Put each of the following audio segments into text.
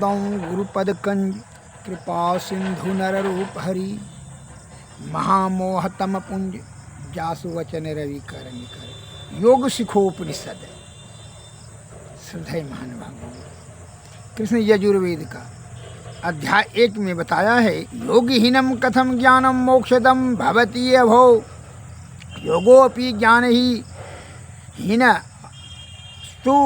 दौं गुरुपद कंज कृपा सिंधु नर रूप हरि महामोह तम पुंज जासु वचन रवि कर निकर योग सिखोपनिषद। श्रद्धेय महानुभाव, कृष्ण यजुर्वेद का अध्याय 1 में बताया है, योगिहीनम कथम ज्ञानम मोक्षदम भवति अभो योगोपि ज्ञान ही हीन स्तु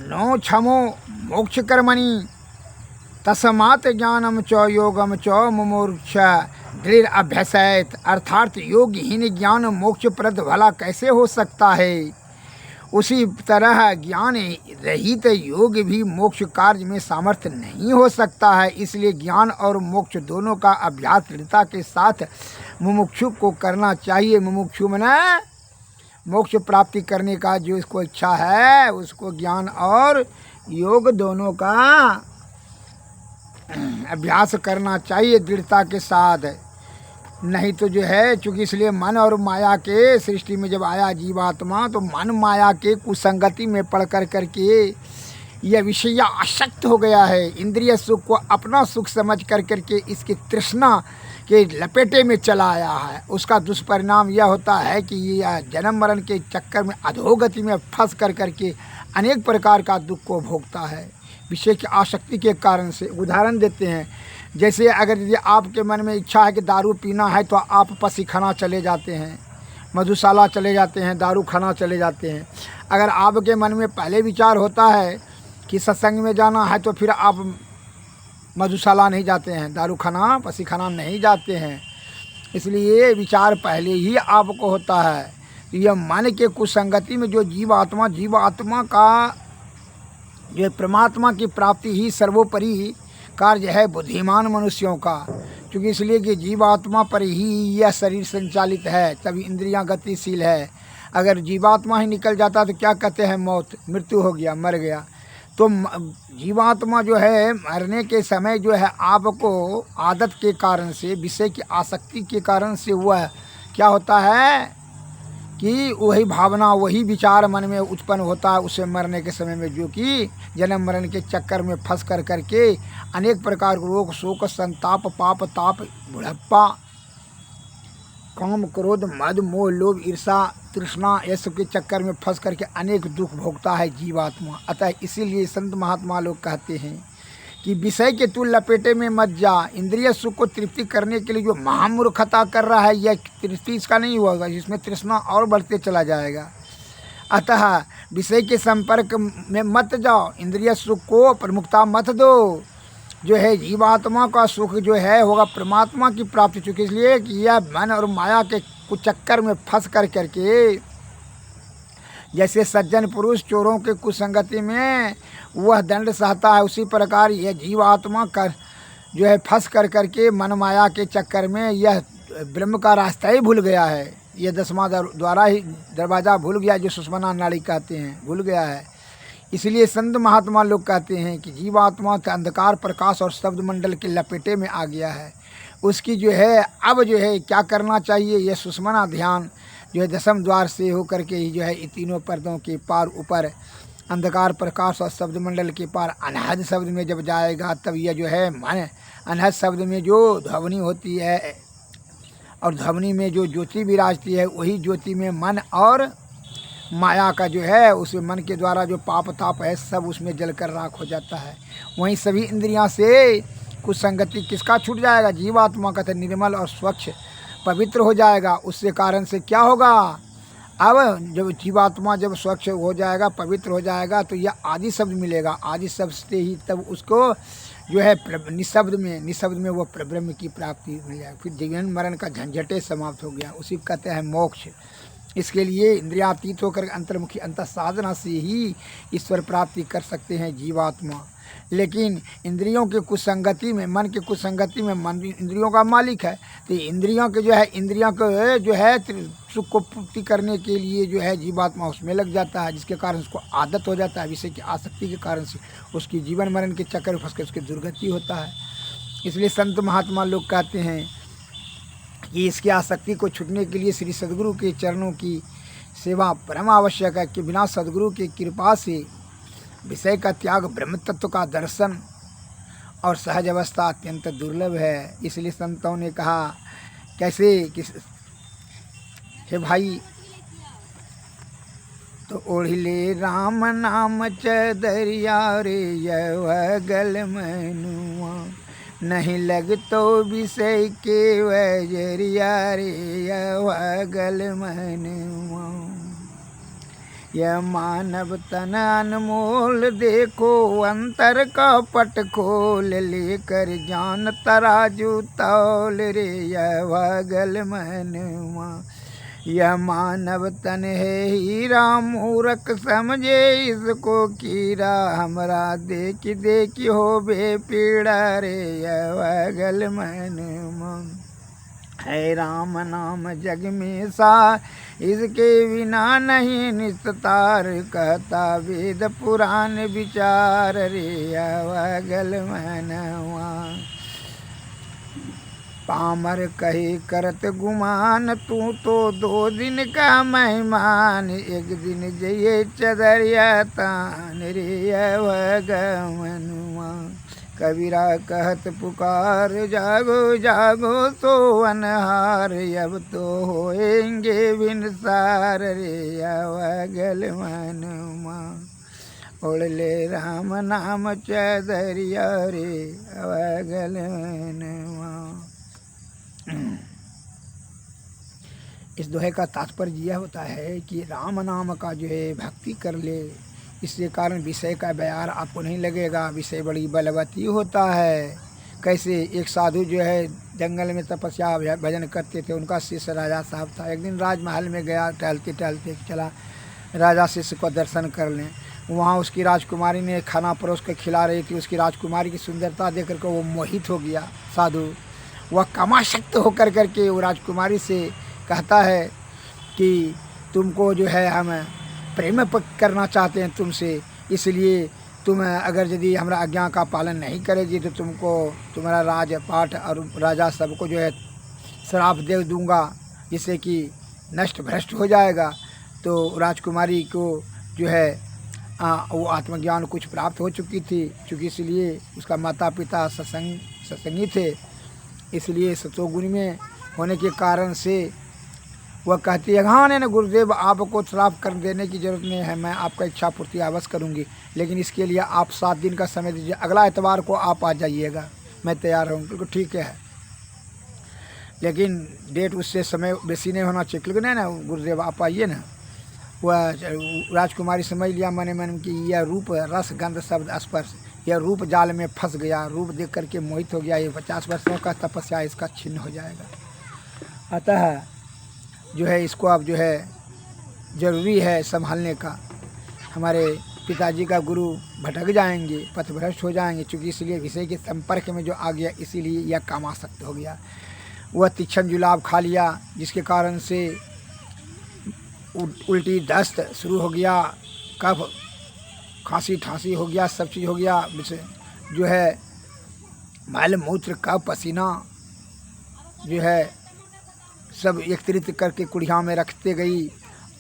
नो क्षमो मोक्ष कर्मणि तस्मात् ज्ञानम च योगम च मुमुर्क्ष दृढ़ अभ्यसैत। अर्थात योगहीन ज्ञान मोक्ष प्रद भला कैसे हो सकता है, उसी तरह ज्ञान रहित योग भी मोक्ष कार्य में सामर्थ्य नहीं हो सकता है। इसलिए ज्ञान और मोक्ष दोनों का अभ्यास दृढ़ता के साथ मुमुक्षु को करना चाहिए। मुमुक्षु मने मोक्ष प्राप्ति करने का जो इसको इच्छा है, उसको ज्ञान और योग दोनों का अभ्यास करना चाहिए दृढ़ता के साथ। नहीं तो जो है, चूँकि इसलिए मन और माया के सृष्टि में जब आया जीवात्मा, तो मन माया के कुसंगति में पड़ कर करके यह विषय आसक्त हो गया है। इंद्रिय सुख को अपना सुख समझ कर करके इसकी तृष्णा के लपेटे में चला आया है। उसका दुष्परिणाम यह होता है कि यह जन्म मरण के चक्कर में अधोगति में फंस कर करके अनेक प्रकार का दुख को भोगता है विषय की आसक्ति के कारण से। उदाहरण देते हैं, जैसे अगर यदि आपके मन में इच्छा है कि दारू पीना है तो आप पसीखाना चले जाते हैं, मधुशाला चले जाते हैं, दारू खाना चले जाते हैं। अगर आपके मन में पहले विचार होता है कि सत्संग में जाना है तो फिर आप मधुशाला नहीं जाते हैं, दारू खाना पसीखाना नहीं जाते हैं। इसलिए विचार पहले ही आपको होता है। यह मन के कुसंगति में जो जीवात्मा का जो परमात्मा की प्राप्ति ही सर्वोपरि कार्य है बुद्धिमान मनुष्यों का। क्योंकि इसलिए कि जीवात्मा पर ही यह शरीर संचालित है, तभी इंद्रियां गतिशील है। अगर जीवात्मा ही निकल जाता तो क्या कहते हैं, मौत, मृत्यु हो गया, मर गया। तो जीवात्मा जो है मरने के समय जो है आपको आदत के कारण से, विषय की आसक्ति के कारण से वह क्या होता है कि वही भावना, वही विचार मन में उत्पन्न होता है उसे मरने के समय में, जो कि जन्म मरण के चक्कर में फंस कर करके अनेक प्रकार के रोग शोक संताप पाप ताप बुढ़प्पा काम क्रोध मद मोह लोभ ईर्षा तृष्णा ये सब के चक्कर में फंस करके अनेक दुख भोगता है जीवात्मा। अतः इसीलिए संत महात्मा लोग कहते हैं कि विषय के तू लपेटे में मत जा। इंद्रिय सुख को तृप्ति करने के लिए जो महामूर्खता कर रहा है, यह तृप्ति इसका नहीं होगा, इसमें तृष्णा और बढ़ते चला जाएगा। अतः विषय के संपर्क में मत जाओ, इंद्रिय सुख को प्रमुखता मत दो। जो है जीवात्मा का सुख जो है होगा परमात्मा की प्राप्ति। चूँकि इसलिए कि यह मन और माया के कुछ चक्कर में फंस कर करके, जैसे सज्जन पुरुष चोरों के कुसंगति में वह दंड सहता है, उसी प्रकार यह जीवात्मा कर जो है फंस कर करके मन माया के चक्कर में यह ब्रह्म का रास्ता ही भूल गया है। यह 10वां द्वारा ही दरवाज़ा भूल गया, जो सुषुम्ना नाड़ी कहते हैं, भूल गया है। इसलिए संत महात्मा लोग कहते हैं कि जीवात्मा का अंधकार प्रकाश और शब्द मंडल के लपेटे में आ गया है। उसकी जो है अब जो है क्या करना चाहिए, यह सुषुम्ना ध्यान जो है 10वें द्वार से होकर के ही जो है इन तीनों पर्दों के पार ऊपर अंधकार प्रकाश और शब्द मंडल के पार अनहद शब्द में जब जाएगा, तब यह जो है मन अनहद शब्द में जो ध्वनि होती है और ध्वनि में जो ज्योति विराजती है, वही ज्योति में मन और माया का जो है उस मन के द्वारा जो पाप ताप है सब उसमें जलकर राख हो जाता है। वहीं सभी इंद्रियां से कुछ संगति किसका छूट जाएगा, जीवात्मा का, तो निर्मल और स्वच्छ पवित्र हो जाएगा। उससे कारण से क्या होगा, अब जब जीवात्मा जब स्वच्छ हो जाएगा, पवित्र हो जाएगा, तो यह आदि शब्द मिलेगा। आदि शब्द से ही तब उसको जो है निशब्द में वो ब्रह्म की प्राप्ति मिल जाएगी। फिर जीवन मरण का झंझटे समाप्त हो गया, उसी को कहते हैं मोक्ष। इसके लिए इंद्रियातीत होकर अंतर्मुखी अंतर साधना से ही ईश्वर प्राप्ति कर सकते हैं जीवात्मा। लेकिन इंद्रियों के कुसंगति में, मन के कुसंगति में, मन इंद्रियों का मालिक है, तो इंद्रियों के जो है इंद्रियों को जो है सुख को पूर्ति करने के लिए जो है जीवात्मा उसमें लग जाता है, जिसके कारण उसको आदत हो जाता है। विषय की आसक्ति के कारण से उसकी जीवन मरण के चक्कर में फंस कर उसकी दुर्गति होता है। इसलिए संत महात्मा लोग कहते हैं कि इसकी आसक्ति को छूटने के लिए श्री सद्गुरु के चरणों की सेवा परम आवश्यक है, कि बिना सद्गुरु की कृपा से विषय का त्याग, ब्रह्म तत्व का दर्शन और सहज अवस्था अत्यंत दुर्लभ है। इसलिए संतों ने कहा कैसे कि हे भाई, तो ओढ़ले राम नाम चदरिया रे यवगल मनुआ, नहीं लग तो विषय के वजरिया रे यवगल मनुआ। यह मानव तन अनमोल देखो, अंतर का पट खोल लेकर जान तराजू तौल रे यवगल मनुआ। यह मानव तन है हीरा, मूरख समझे इसको कीरा, हमरा देखी देखी हो बे पीड़ा रे यवगल मनुआ। है राम नाम जग में सार, इसके बिना नहीं निस्तार, कहता वेद पुराण विचार रे यवगल मनुआ। पामर कहे करत गुमान, तू तो 2 दिन का मेहमान, एक दिन जइए चदरिया तान रे यवगल मनुआ। कबीरा कहत पुकार, जागो जागो तो अनहार, अब तो होएंगे बिनसार रे यवगल मनुआ। ओढ़ले राम नाम चदरिया रे यवगल मनुआ। इस दोहे का तात्पर्य यह होता है कि राम नाम का जो है भक्ति कर ले, इसके कारण विषय का बैर आपको नहीं लगेगा। विषय बड़ी बलवती होता है। कैसे एक साधु जो है जंगल में तपस्या भजन करते थे, उनका शिष्य राजा साहब था। एक दिन राजमहल में गया, टहलते टहलते चला राजा शिष्य को दर्शन कर लें। वहाँ उसकी राजकुमारी ने खाना परोस कर खिला रही थी। उसकी राजकुमारी की सुंदरता देख कर वो मोहित हो गया साधु। वह कामाशक्त होकर करके वो राजकुमारी से कहता है कि तुमको जो है हम प्रेम करना चाहते हैं तुमसे, इसलिए तुम अगर यदि हमारा आज्ञा का पालन नहीं करेगी तो तुमको तुम्हारा राजपाट और राजा सबको जो है श्राप दे दूंगा, जिससे कि नष्ट भ्रष्ट हो जाएगा। तो राजकुमारी को जो है वो आत्मज्ञान कुछ प्राप्त हो चुकी थी, चूँकि इसलिए उसका माता पिता सत्संगी थे, इसलिए सतोगुण में होने के कारण से वह कहती है हाँ नहीं गुरुदेव, आपको श्राप कर देने की ज़रूरत नहीं है, मैं आपका इच्छा पूर्ति अवश्य करूँगी, लेकिन इसके लिए आप 7 दिन का समय दीजिए, अगला इतवार को आप आ जाइएगा, मैं तैयार हूँ। बिल्कुल ठीक है, लेकिन डेट उससे समय बेसी नहीं होना चाहिए, क्योंकि नहीं ना गुरुदेव आप आइए ना। वह राजकुमारी समझ लिया मने मन कि यह रूप रस गंध शब्द स्पर्श, यह रूप जाल में फंस गया, रूप देख करके मोहित हो गया, ये 50 वर्षों का तपस्या इसका छिन्न हो जाएगा। अतः जो है इसको अब जो है ज़रूरी है संभालने का। हमारे पिताजी का गुरु भटक जाएंगे, पथभ्रष्ट हो जाएंगे, चूँकि इसलिए विषय के संपर्क में जो आ गया इसीलिए यह कामासक्त हो गया। वह तीक्ष्ण जुलाब खा लिया, जिसके कारण से उल्टी दस्त शुरू हो गया, कफ खांसी ठांसी हो गया, सब चीज़ हो गया। जो है मैल मूत्र का पसीना जो है सब एकत्रित करके कुड़िया में रखते गई,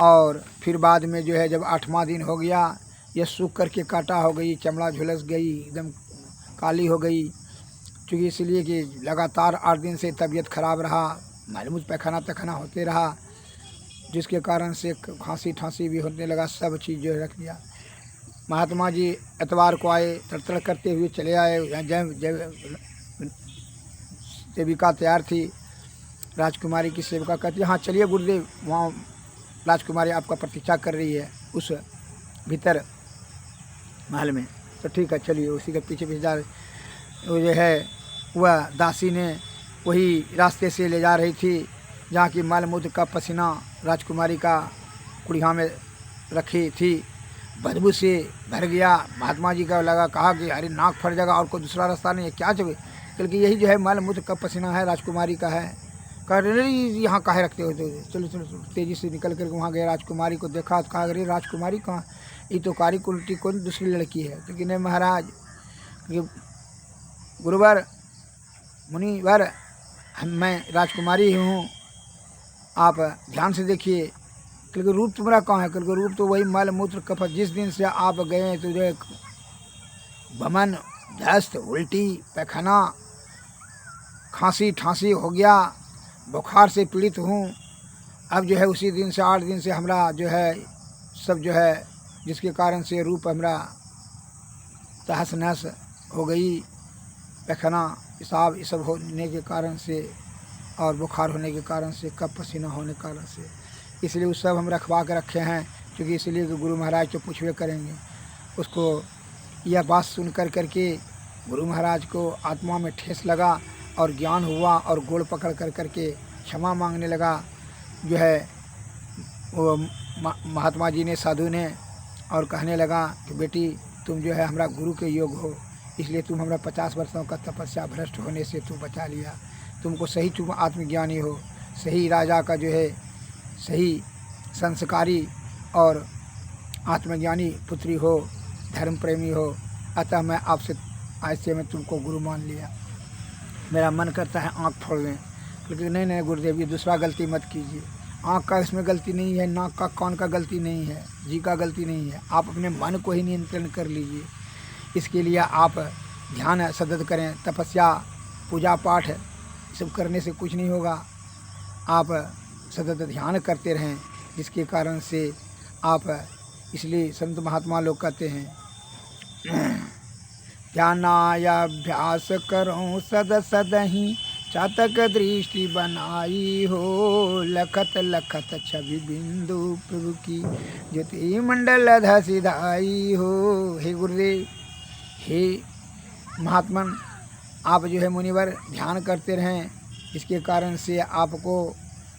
और फिर बाद में जो है जब 8वां दिन हो गया, यह सूख करके काटा हो गई, चमड़ा झुलस गई, एकदम काली हो गई, क्योंकि इसलिए कि लगातार 8 दिन से तबीयत खराब रहा, मालूम पैखाना तखाना होते रहा, जिसके कारण से खांसी ठांसी भी होने लगा, सब चीज़ जो है रख दिया। महात्मा जी एतवार को आए, तड़तड़ करते हुए चले आए। जब सेविका तैयार थी, राजकुमारी की सेविका कहती है हाँ चलिए गुरुदेव, वहाँ राजकुमारी आपका प्रतीक्षा कर रही है उस भीतर महल में। तो ठीक है चलिए, उसी के पीछे पीछे जा रहे। वो जो है वह दासी ने वही रास्ते से ले जा रही थी जहाँ की मल मूत्र का पसीना राजकुमारी का कुड़िया में रखी थी, बदबू से भर गया। महात्मा जी का लगा, कहा कि अरे नाक फट जाएगा और कोई दूसरा रास्ता नहीं है क्या चाहिए, क्योंकि यही जो है मल मूत्र का पसीना है राजकुमारी का है। कह रहे यहाँ काहे रखते हो, चलो चलो तेज़ी से निकल कर वहाँ गए, राजकुमारी को देखा तो कहा अरे राजकुमारी कहाँ, ये तो कारी उल्टी कौन दूसरी लड़की है। क्योंकि नहीं महाराज, गुरुवर मुनिवर मैं राजकुमारी हूँ, आप ध्यान से देखिए। क्योंकि रूप तुम्हारा कहाँ है, क्योंकि रूप तो वही मल मूत्र कफ, जिस दिन से आप गए तो जो भमन दस्त, उल्टी, पैखाना, खांसी ठांसी हो गया, बुखार से पीड़ित हूँ। अब जो है उसी दिन से 8 दिन से हमरा जो है सब जो है, जिसके कारण से रूप हमरा तहस नहस हो गई। पैखाना पेशाब ये सब होने के कारण से और बुखार होने के कारण से, कफ पसीना होने के कारण से, इसलिए वो सब हम रखवा के रखे हैं। क्योंकि इसलिए कि गुरु महाराज तो पूछवे करेंगे। उसको यह बात सुन करके गुरु महाराज को आत्मा में ठेस लगा और ज्ञान हुआ और गोड़ पकड़ करके क्षमा मांगने लगा। जो है वो महात्मा जी ने, साधु ने, और कहने लगा कि बेटी तुम जो है हमारा गुरु के योग हो, इसलिए तुम हमारा 50 वर्षों का तपस्या भ्रष्ट होने से तू बचा लिया। तुमको सही, तुम आत्मज्ञानी हो, सही राजा का जो है सही संस्कारी और आत्मज्ञानी पुत्री हो, धर्म प्रेमी हो, अतः मैं आपसे आज से मैं तुमको गुरु मान लिया। मेरा मन करता है आँख फोड़ लें, लेकिन नहीं गुरुदेव, ये दूसरा गलती मत कीजिए। आँख का इसमें गलती नहीं है, नाक का कान का गलती नहीं है, जी का गलती नहीं है। आप अपने मन को ही नियंत्रण कर लीजिए। इसके लिए आप ध्यान सतत करें, तपस्या, पूजा पाठ सब करने से कुछ नहीं होगा। आप सतत ध्यान करते रहें, जिसके कारण से आप, इसलिए संत महात्मा लोग कहते हैं ध्यानाभ्यास करो सद सदहि, चातक दृष्टि बनाई हो, लखत लखत छवि बिंदु प्रभु की, ज्योति मंडल धसिधाई हो। हे गुरुदेव, हे महात्मन, आप जो है मुनिवर ध्यान करते रहें। इसके कारण से आपको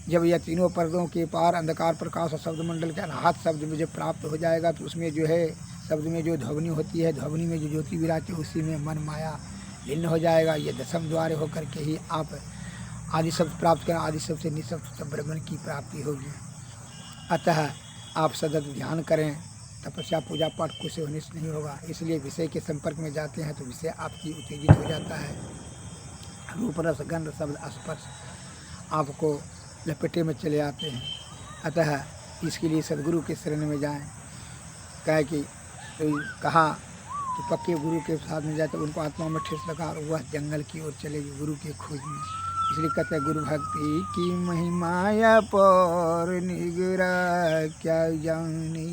जब यह तीनों पर्दों के पार अंधकार प्रकाश और शब्द मंडल के अनाहत शब्द में जब प्राप्त हो जाएगा, तो उसमें जो है शब्द में जो ध्वनि होती है, ध्वनि में जो ज्योति विराजती है, उसी में मन माया लीन हो जाएगा। ये दशम द्वार होकर के ही आप आदि शब्द प्राप्त करें, आदि शब्द से निशब्द ब्रह्मण की प्राप्ति होगी। अतः आप सतत ध्यान करें, तपस्या पूजा पाठ कुछ से होने से नहीं होगा। इसलिए विषय के संपर्क में जाते हैं तो विषय आपकी उत्तेजित हो जाता है। रूप रस गंध शब्द स्पर्श आपको लपेटे में चले आते हैं। अतः इसके लिए सदगुरु के शरण में जाएं। कहे कि कहा कि पक्के गुरु के साथ में जाए तो उनको आत्मा में ठेस लगा और वह जंगल की ओर चलेगी गुरु के खोज में। इसलिए कहते हैं गुरु भक्ति की महिमा पर निगरा क्या जानी,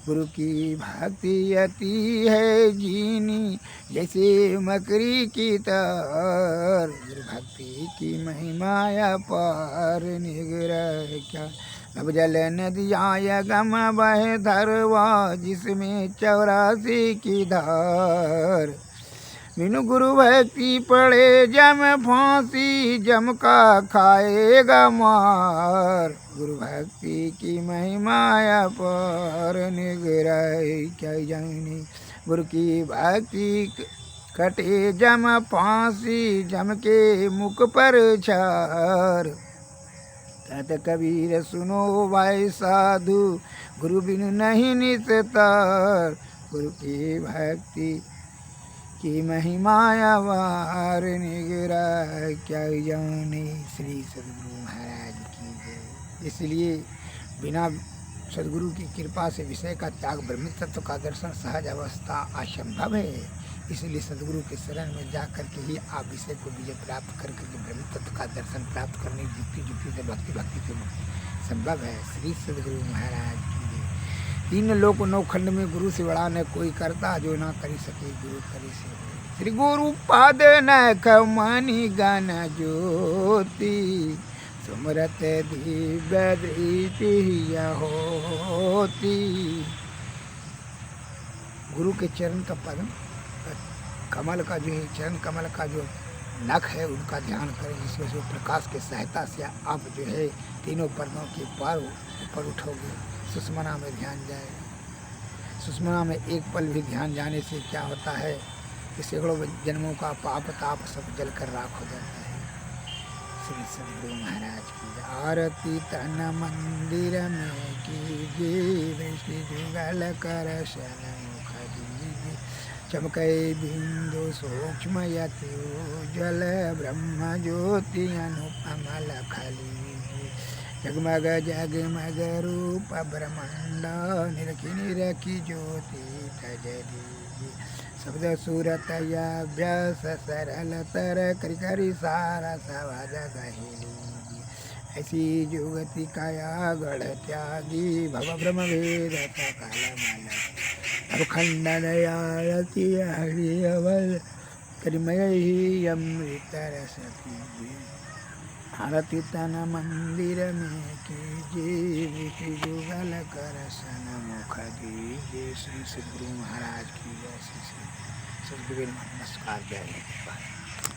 गुरु की भक्ति अति है जीनी जैसे मकरी की तार, गुरु भक्ति की महिमा पर निगरा क्या। अब जल नदिया गम बह धरवा, जिसमें 84 की धार, बिनु गुरु भक्ति पड़े जम फांसी, जम का खाएगा मार, गुरु भक्ति की महिमा पर निगराई क्या जानी, गुरु की भक्ति कटे जम फांसी, जम के मुख पर छार। कहते कबीर सुनो भाई साधु, गुरु बिनु नहीं निस्तार, गुरु की भक्ति की महिमा वार निगरा क्या जाने। श्री सद्गुरु महाराज की जय। इसलिए बिना सद्गुरु की कृपा से विषय का त्याग, ब्रह्म तत्व का दर्शन सहज अवस्था असंभव है। इसलिए सद्गुरु के शरण में जा करके ही आप विषय को विजय प्राप्त करके ब्रह्म तत्व का दर्शन प्राप्त करने की युक्ति से भक्ति से संभव है। श्री सद्गुरु महाराज की जय। 3 लोक 9 खंड में गुरु से बड़ा न कोई करता, जो ना करी सके गुरु करी से। श्री गुरु पाद न खमनी गण ज्योति, सुमरत दिव्य दृष्टि होती। गुरु के चरण का पद्म कमल का जो है, चरण कमल का जो नख है, उनका ध्यान करें, जिसमें से प्रकाश के सहायता से आप जो है तीनों पर्दों के पार ऊपर उठोगे। सुषमना में ध्यान जाएगा। सुषमना में एक पल भी ध्यान जाने से क्या होता है कि सैकड़ों जन्मों का पाप ताप सब जल कर राख हो जाता है। श्री सद्गुरु महाराज की आरती तन मंदिर में कीजिए, वृष्टि जुगल कर मुख दीजिए, चमके बिंदु सूक्ष्म यति उज्ज्वल, ब्रह्म ज्योति अनुपम लखली, जगमग जगमग रूप ब्रह्मांड, निरखी निरखी ज्योति तजरी, शब्द सूरत अभ्यास सरल तर करी करी सारा सवाद गहिली ऐसी जुगति काया गढ़ त्यागी भव ब्रह्म वेद काल माल अब खंडन आरती हरि अवल करिमय ही अमृत रस पीजिए आरती तन मंदिर में कीजिए विधि जुगल कर सन मुख दीजिए श्री सद्गुरु महाराज की जय श्री सद्गुरु नमस्कार जय हिंद।